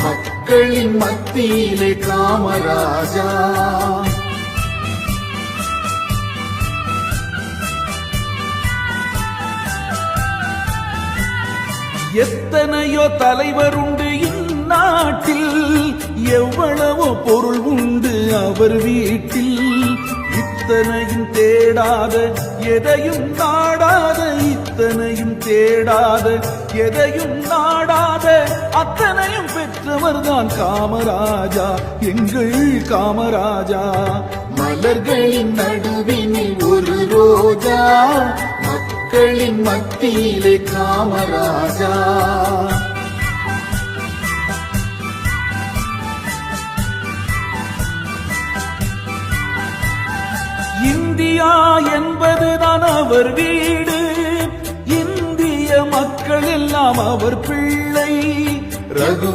மக்களின் மத்தியிலே காமராஜா. எத்தனையோ தலைவர் உண்டு இந்நாட்டில், எவ்வளவோ பொருள் உண்டு அவர் வீட்டில். இத்தனையும் தேடாத எதையும் நாடாத, இத்தனையும் தேடாத எதையும் நாடாத, அத்தனையும் பெற்றவர்தான் காமராஜா, எங்கள் காமராஜா. மலர்களின் நடுவினில் ஒரு ரோஜா, மக்களின் மத்தியிலே காமராஜா. இந்தியா என்பதுதான் அவர் வீடு, இந்திய மக்கள் எல்லாம் அவர் பிள்ளை. ரகு